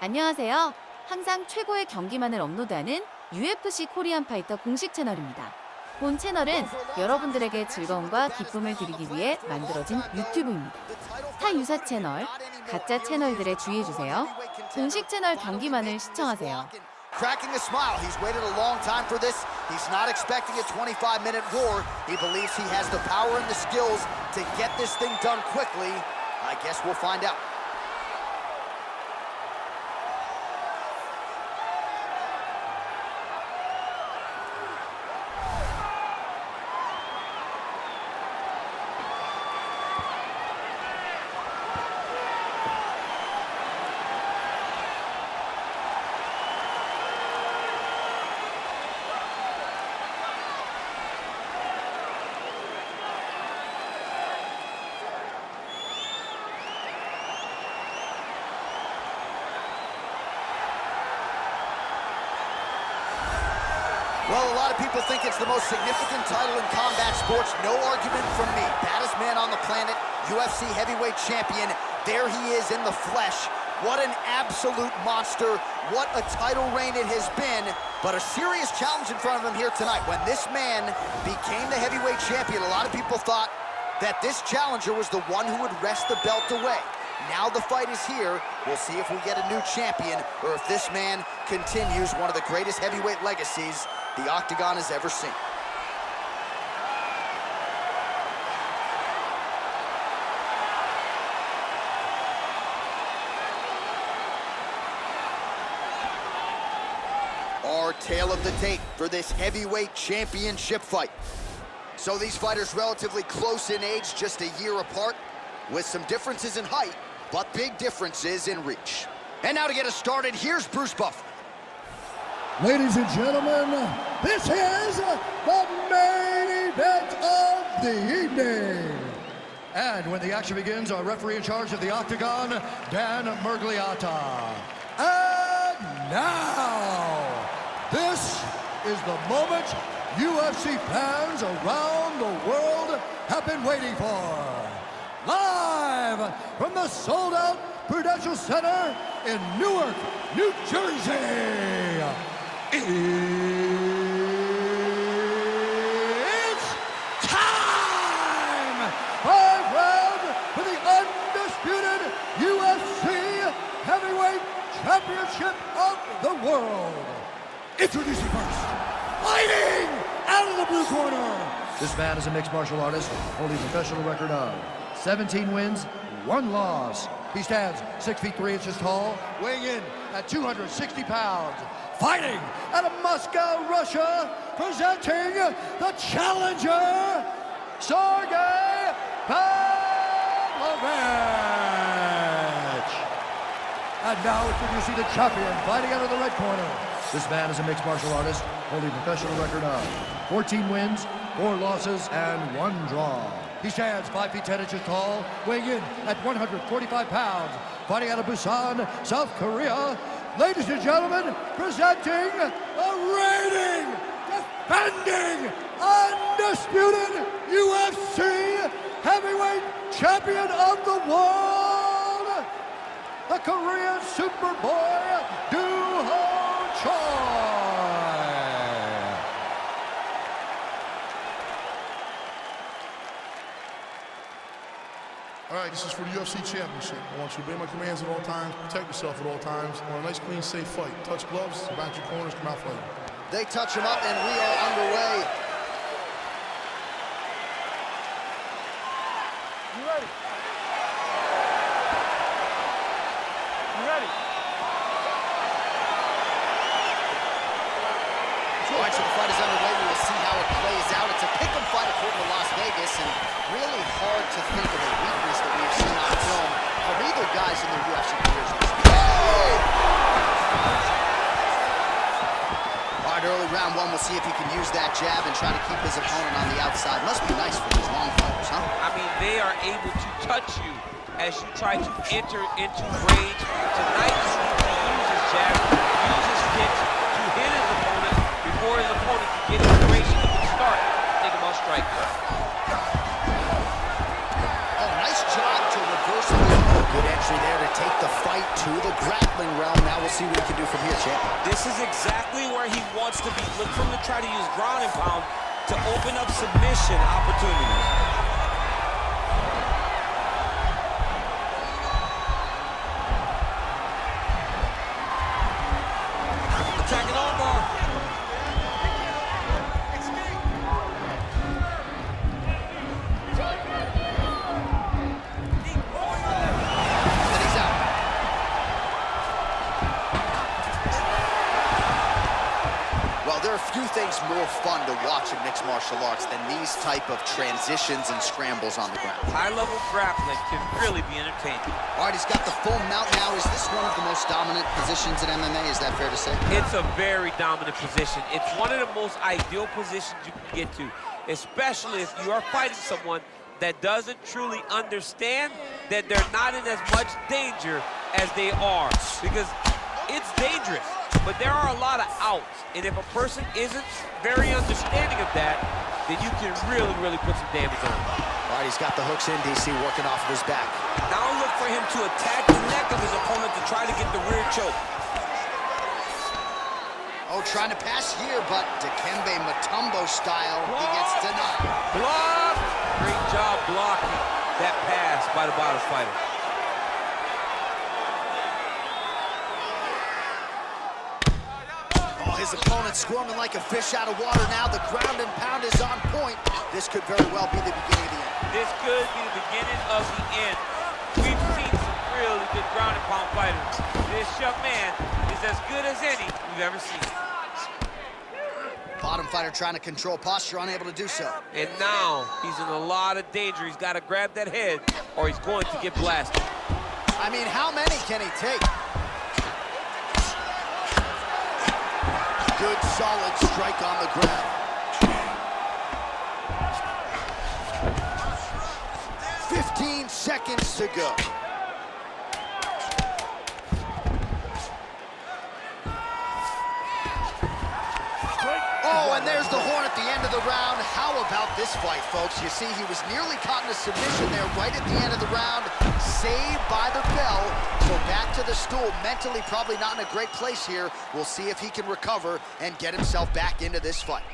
안녕하세요. 항상 최고의 경기만을 업로드하는 UFC 코리안파이터 공식 채널입니다. 본 채널은 여러분들에게 즐거움과 기쁨을 드리기 위해 만들어진 유튜브입니다. 타 유사 채널, 가짜 채널들에 주의해주세요. 공식 채널 경기만을 시청하세요. Cracking a smile. He's waited a long time for this. He's not expecting a 25-minute war. He believes he has the power and the skills to get this thing done quickly. I guess we'll find out. Well, a lot of people think it's the most significant title in combat sports. No argument from me. Baddest man on the planet, UFC heavyweight champion. There he is in the flesh. What an absolute monster. What a title reign it has been. But a serious challenge in front of him here tonight. When this man became the heavyweight champion, a lot of people thought that this challenger was the one who would wrest the belt away. Now the fight is here. We'll see if we get a new champion or if this man continues one of the greatest heavyweight legacies the Octagon has ever seen. Our tale of the tape for this heavyweight championship fight. So these fighters relatively close in age, just a year apart, with some differences in height, but big differences in reach. And now to get us started, here's Bruce Buffer. Ladies and gentlemen, this is the main event of the evening. And when the action begins, our referee in charge of the Octagon, Dan Murgliata. And now, this is the moment UFC fans around the world have been waiting for. Live from the sold-out Prudential Center in Newark, New Jersey. It's time! 5 rounds for the undisputed UFC Heavyweight Championship of the world. Introducing first, fighting out of the blue corner. This man is a mixed martial artist, holding a professional record of 17 wins, 1 loss. He stands 6 feet 3 inches tall, weighing in at 260 pounds. Fighting out of Moscow, Russia, presenting the challenger, Sergey Pavlovich. And now introducing the champion, fighting out of the red corner. This man is a mixed martial artist, holding a professional record of 14 wins, 4 losses, and 1 draw. He stands 5 feet 10 inches tall, weighing in at 145 pounds, fighting out of Busan, South Korea. Ladies and gentlemen, presenting the reigning, defending, undisputed UFC heavyweight champion of the world, the Korean Superboy, Do-Ho Choi. All right, this is for the UFC Championship. I want you to obey my commands at all times, protect yourself at all times. I want a nice, clean, safe fight. Touch gloves, back your corners, come out fighting. They touch him up, and we are underway. You ready? You ready? All right, so the fight is underway. We will see how it plays out. It's a pick-em fight according to Las Vegas, and really hard to think of a weakness that we've seen on film from either guys in their UFC careers. All right, early round 1, we'll see if he can use that jab and try to keep his opponent on the outside. Must be nice for these long fighters, huh? I mean, they are able to touch you as you try to enter into range. Tonight, he needs to use his jab, use his kicks to hit his opponent before his opponent can get into range and even start. Think about striking. Oh, nice job to reverse the good entry there to take the fight to the grappling realm. Now see what he can do from here, champ. This is exactly where he wants to be. Look for him to try to use ground and pound to open up submission opportunities. Attacking armbar. And he's out. Well, there are few things more fun to watch in mixed martial arts than these type of transitions and scrambles on the ground. High-level grappling can really be entertaining. All right, he's got the full mount now. Is this one of the most dominant positions in MMA? Is that fair to say? It's a very dominant position. It's one of the most ideal positions you can get to, especially if you are fighting someone that doesn't truly understand that they're not in as much danger as they are. Because it's dangerous, but there are a lot of outs. And if a person isn't very understanding of that, then you can really, really put some damage on them. All right, he's got the hooks in, DC, working off of his back. Now look for him to attack the neck of his opponent to try to get the rear choke. Oh, trying to pass here, but Dikembe Mutombo style, he gets denied. Block! Great job blocking that pass by the bottom fighter. Oh, his opponent squirming like a fish out of water now. The ground and pound is on point. This could very well be the beginning of the end. This could be the beginning of the end. We've seen some really good ground and pound fighters. This young man is as good as any we've ever seen. Bottom fighter trying to control posture, unable to do so. And now he's in a lot of danger. He's got to grab that head or he's going to get blasted. I mean, how many can he take? Good, solid strike on the ground. 15 seconds to go. Oh, and there's the horn at the end of the round. How about this fight, folks? You see, he was nearly caught in a submission there right at the end of the round. Saved by the bell. So back to the stool. Mentally probably not in a great place here. We'll see if he can recover and get himself back into this fight.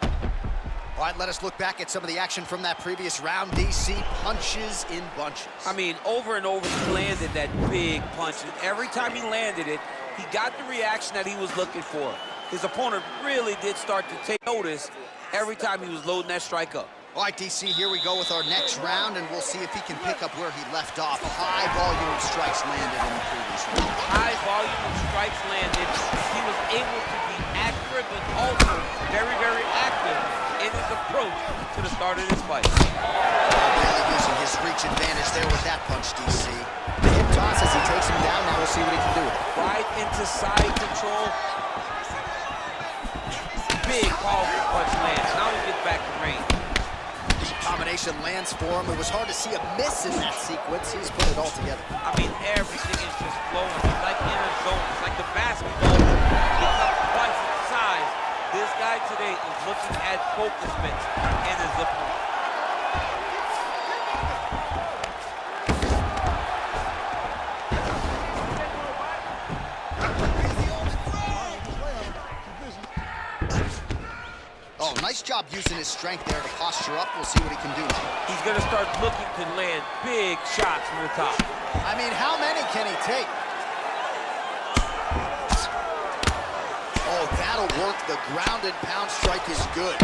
All right, let us look back at some of the action from that previous round. DC punches in bunches. I mean, over and over he landed that big punch. And every time he landed it, he got the reaction that he was looking for. His opponent really did start to take notice every time he was loading that strike up. All right, DC, here we go with our next round, and we'll see if he can pick up where he left off. High volume of strikes landed in the previous round. High volume of strikes landed. He was able to be accurate, but also very, very active in his approach to the start of this fight. Really using his reach advantage there with that punch, DC. The hip toss as he takes him down. Now we'll see what he can do with it. Right into side control. Big, powerful punch lands. Now he gets back to range. Combination lands for him. It was hard to see a miss in that sequence. He's put it all together. I mean, everything is just flowing. It's like in a zone. It's like the basketball. It's up twice its size. This guy today is looking at focus mitts in his opponent. Oh, nice job using his strength there to posture up. We'll see what he can do. He's going to start looking to land big shots from the top. I mean, how many can he take? Oh, that'll work. The ground and pound strike is good.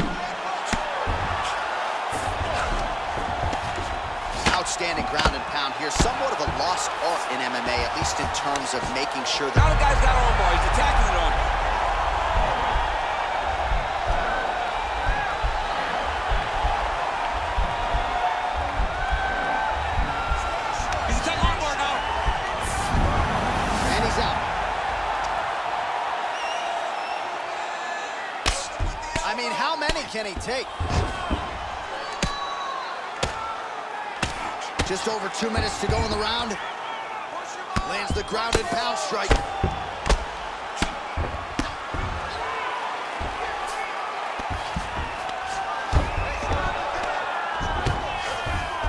Outstanding ground and pound here. Somewhat of a lost art in MMA, at least in terms of making sure that... Now the guy's got armbar. He's attacking it on him. He's attacking armbar now. And he's out. I mean, how many can he take? Just over 2 minutes to go in the round. Lands the ground and pound strike.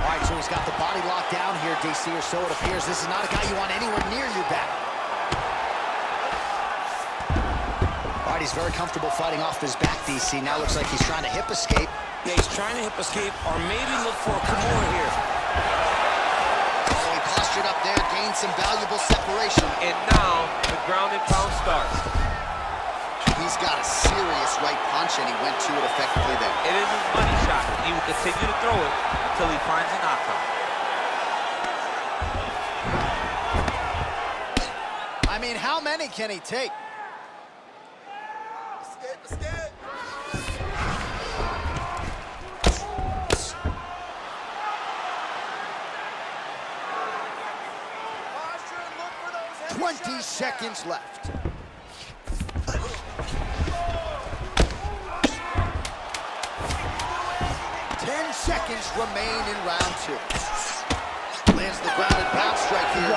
All right, so he's got the body locked down here, DC, or so it appears. This is not a guy you want anywhere near your back. All right, he's very comfortable fighting off his back, DC. Now looks like he's trying to hip escape. Yeah, he's trying to hip escape or maybe look for a Kimura here. Oh, he postured up there, gained some valuable separation. And now the ground and pound starts. He's got a serious right punch, and he went to it effectively there. It is his money shot. He will continue to throw it until he finds a knockout. I mean, how many can he take? Escape. 20 seconds left. Seconds remain in round 2. Lands the ground and pound strike here.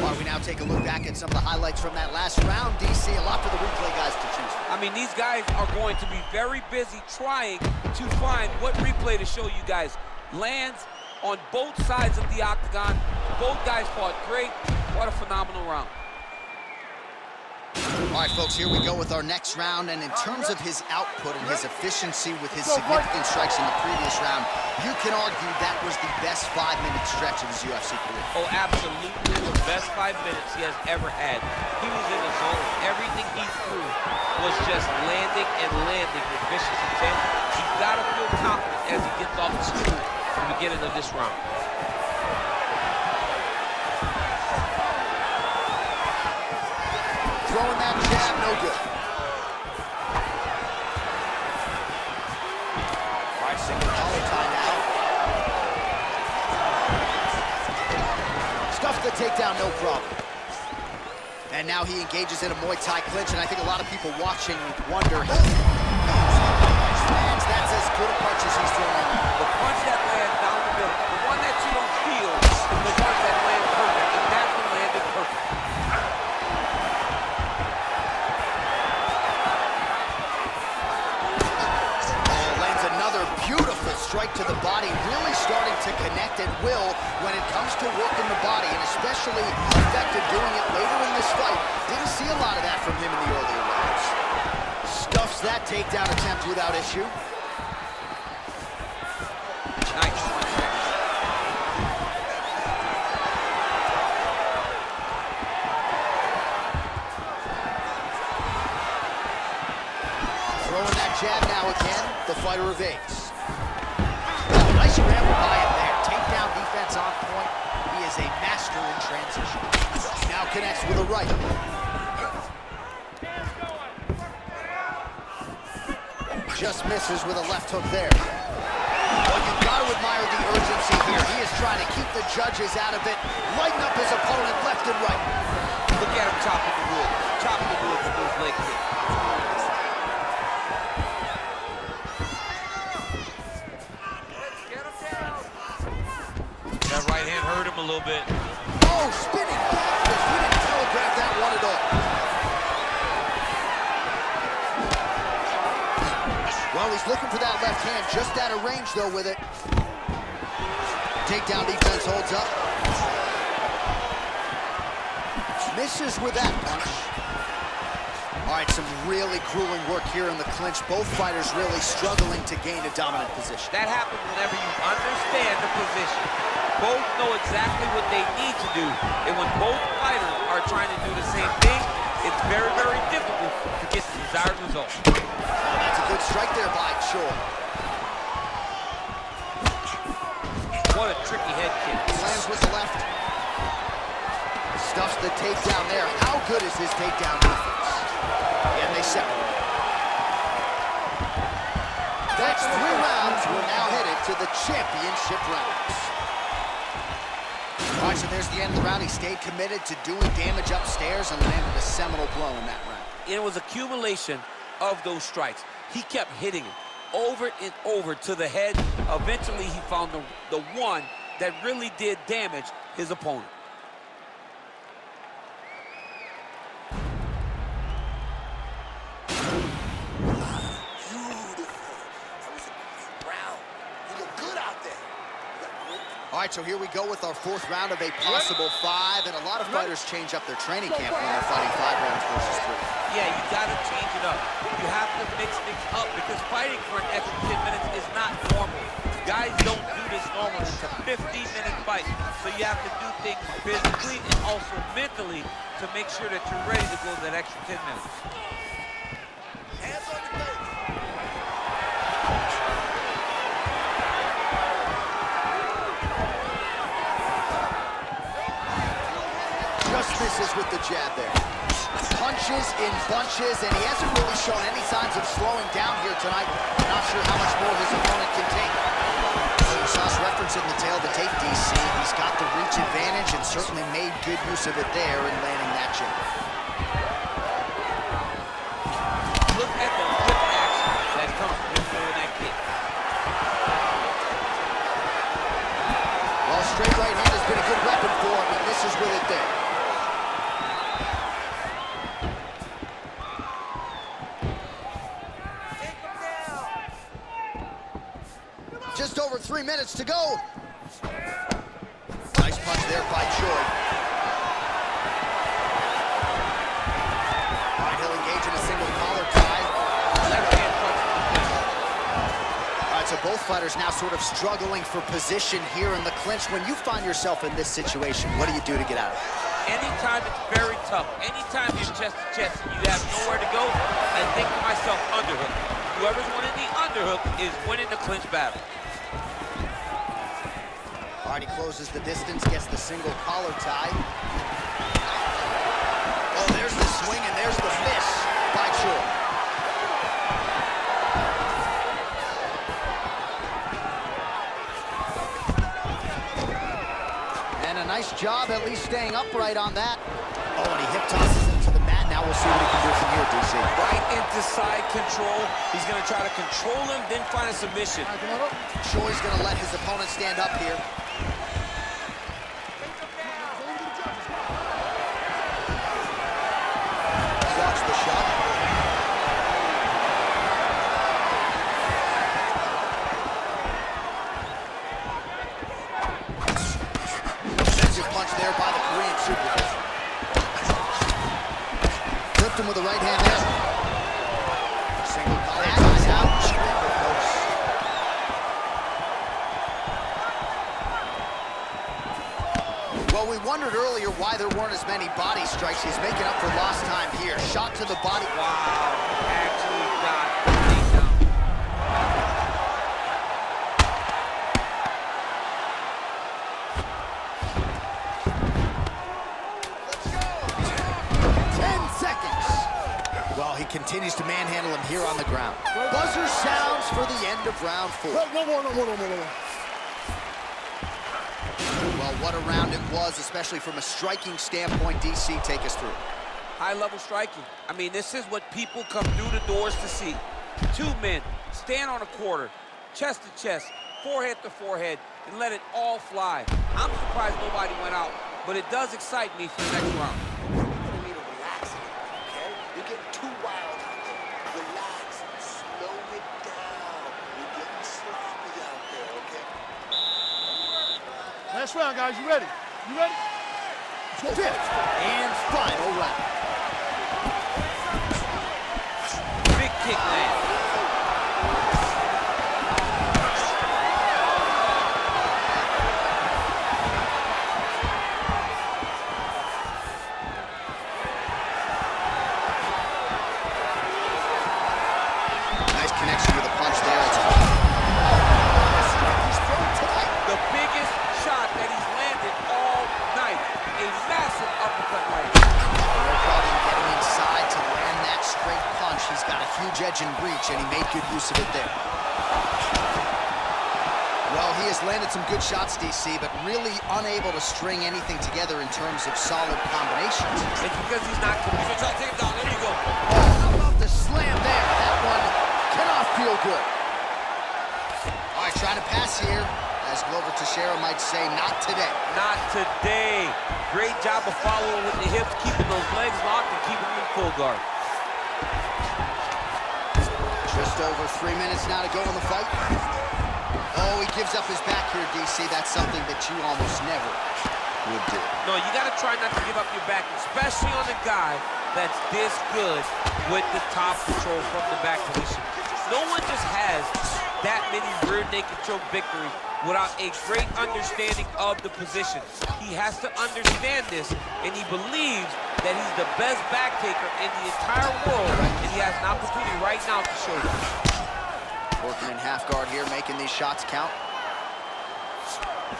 While we now take a look back at some of the highlights from that last round, DC, a lot for the replay guys to choose from. I mean, these guys are going to be very busy trying to find what replay to show you guys. Lands on both sides of the octagon. Both guys fought great. What a phenomenal round. All right, folks, here we go with our next round. And in terms of his output and his efficiency with his significant strikes in the previous round, you can argue that was the best 5-minute stretch of his UFC career. Oh, absolutely. The best 5 minutes he has ever had. He was in the zone. Everything he threw was just landing and landing with vicious intent. He's got to feel confident as he gets off the stool at the beginning of this round. Throwing that jab, no good. All right, single collar tie now. Stuffs the takedown, no problem. And now he engages in a Muay Thai clinch, and I think a lot of people watching wonder, that's as good a punch as he's thrown in. The punch that lands down the middle, the one that you don't feel, is the one that lands perfect, and that one landed perfect. Lands another beautiful strike to the body, really starting to connect at will when it comes to working the body, and especially effective doing it later in this fight. Didn't see a lot of that from him in the earlier rounds. Stuffs that takedown attempt without issue. Nice. Throwing that jab now again, the fighter evades. Oh, nice ramble by him there. Takedown defense on point. He is a master in transition. Now connects with a right. Just misses with a left hook there. Well, you've got to admire the urgency here. He is trying to keep the judges out of it, lighten up his opponent left and right. Look at him chopping the wood. Chopping the wood with those leg kicks. That right hand hurt him a little bit. Oh, spinning back fist. He didn't telegraph that one at all. Well, he's looking for that left hand, just out of range, though, with it. Takedown defense holds up. Misses with that punch. All right, some really grueling work here in the clinch. Both fighters really struggling to gain a dominant position. That happens whenever you understand the position. Both know exactly what they need to do. And when both fighters are trying to do the same thing, it's very, very difficult to get the desired result. Oh, that's a good strike there by Shore. What a tricky head kick. Lands with the left. Stuffs the takedown there. How good is his takedown defense? And they separate. That's 3 rounds. We're now headed to the championship rounds. All right, so there's the end of the round. He stayed committed to doing damage upstairs and landed a seminal blow in that round. It was accumulation of those strikes. He kept hitting him over and over to the head. Eventually, he found the one that really did damage his opponent. All right, so here we go with our fourth round of a possible 5, and a lot of fighters change up their training camp when they're fighting 5 rounds versus 3. Yeah, you gotta change it up. You have to mix things up because fighting for an extra 10 minutes is not normal. Guys don't do this normally. It's a 15-minute fight, so you have to do things physically and also mentally to make sure that you're ready to go that extra 10 minutes. Hands on the plate. Just misses with the jab there. Punches in bunches, and he hasn't really shown any signs of slowing down here tonight. Not sure how much more his opponent can take. So you saw us referencing the tail of the tape, DC. He's got the reach advantage and certainly made good use of it there in landing that jab. Look at the whip action that comes from him throwing that kick. Well, straight right hand has been a good weapon for him, and this is with it there. Just over 3 minutes to go. Nice punch there by Joy. All right, he'll engage in a single collar tie. Left hand punch. All right, so both fighters now sort of struggling for position here in the clinch. When you find yourself in this situation, what do you do to get out of it? Anytime it's very tough, anytime you're chest to chest and you have nowhere to go, I think to myself, underhook. Whoever's winning the underhook is winning the clinch battle. All right, he closes the distance, gets the single collar tie. Oh, there's the swing and there's the miss by Choi. And a nice job at least staying upright on that. Oh, and he hip tosses him to the mat. Now we'll see what he can do from here, DC. Right into side control. He's going to try to control him, then find a submission. Choi's going to let his opponent stand up here. Watch the shot. Defensive punch there by the Korean super. Flipped him with the right hand there. Single collar. That is out. Well, we wondered earlier why there weren't as many body strikes. He's making up for lost time here. Shot to the body. Wow, actually got taken down. Let's go. 10 seconds. Well, he continues to manhandle him here on the ground. Buzzer sounds for the end of round 4. No more. Well, what a round it was, especially from a striking standpoint. DC, take us through. High-level striking. I mean, this is what people come through the doors to see. 2 men, stand on a quarter, chest to chest, forehead to forehead, and let it all fly. I'm surprised nobody went out, but it does excite me for the next round. You're gonna need to relax, okay? You're getting too wild out there. Relax, slow it down. You're getting sloppy out there, okay? Last round, guys. You ready? You ready? 5th and final round. Big kick land. Nice connection with a punch there. It's he's thrown tonight. The biggest shot that he's landed all night. A massive uppercut right. No problem getting inside to land that straight punch. He's got a huge edge and reach, and he made good use of it there. Well, he has landed some good shots, DC, but really unable to string anything together in terms of solid combinations. It's because he's not committed. So try to take him down. There you go. Oh, how about the slam there? That one cannot feel good. All right, trying to pass here. As Glover Teixeira might say, not today. Not today. Great job of following with the hips, keeping those legs locked and keeping them in full guard. Just over 3 minutes now to go in the fight. Oh, he gives up his back here, DC. That's something that you almost never would do. No, you got to try not to give up your back, especially on a guy that's this good with the top control from the back position. No one just has that many rear naked choke victories without a great understanding of the position. He has to understand this, and he believes that he's the best back taker in the entire world, and he has an opportunity right now to show you. Working in half guard here, making these shots count.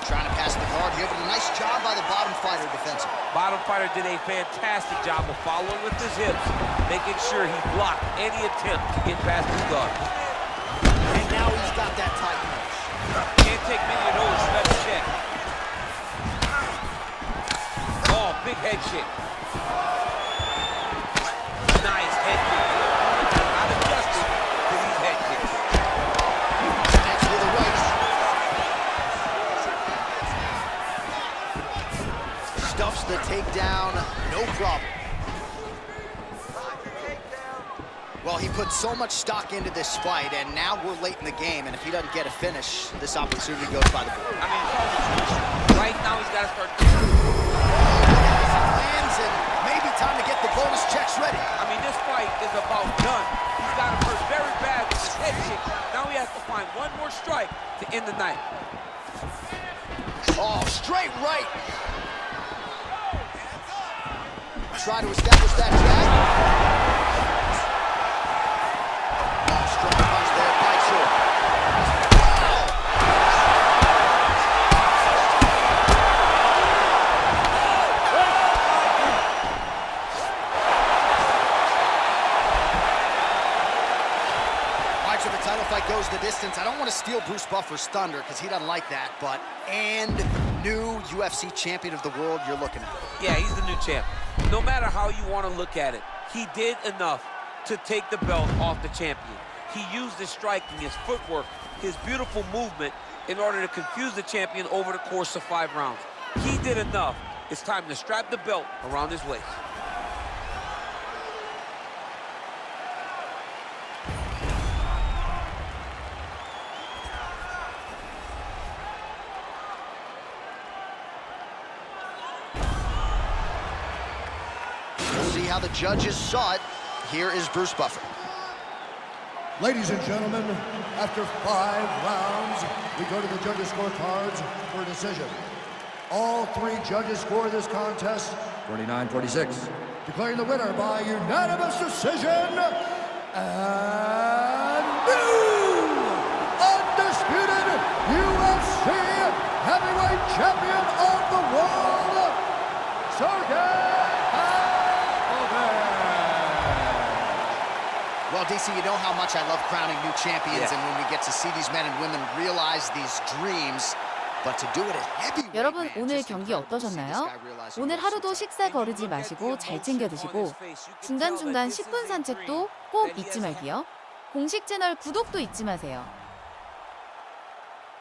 Trying to pass the guard here, but a nice job by the bottom fighter defensively. Bottom fighter did a fantastic job of following with his hips, making sure he blocked any attempt to get past his guard. And now he's got that tight finish. Can't take many of those, you better check. Oh, big head kick. Nice head kick. Not adjusted to these head kicks. Next with a right. Stuffs the takedown, no problem. Well, he put so much stock into this fight, and now we're late in the game, and if he doesn't get a finish, this opportunity goes by the board. I mean, right now he's got to start. Lands, and maybe time to get the bonus checks ready. I mean, this fight is about done. He's got him hurt very bad with his head kick. Now he has to find one more strike to end the night. Oh, straight right. Try to establish that jab. Oh, strong punch there, quite short. All right, so the title fight goes the distance. I don't want to steal Bruce Buffer's thunder because he doesn't like that, but new UFC champion of the world you're looking at. Yeah, he's the new champ. No matter how you want to look at it, he did enough to take the belt off the champion. He used his striking, his footwork, his beautiful movement in order to confuse the champion over the course of 5 rounds. He did enough. It's time to strap the belt around his waist. See how the judges saw it. Here is Bruce Buffer. Ladies and gentlemen, after 5 rounds, we go to the judges' scorecards for a decision. All 3 judges score this contest 49-46, declaring the winner by unanimous decision and new undisputed UFC heavyweight champion of the world, Sergey. Well, DC, you know how much I love crowning new champions, and when we get to see these men and women realize these dreams, but to do it at heavyweight. 여러분, 오늘 경기 어떠셨나요? 오늘 하루도 식사 거르지 마시고 잘 챙겨 드시고 중간중간 10분 산책도 꼭 잊지 말기요. 공식 채널 구독도 잊지 마세요.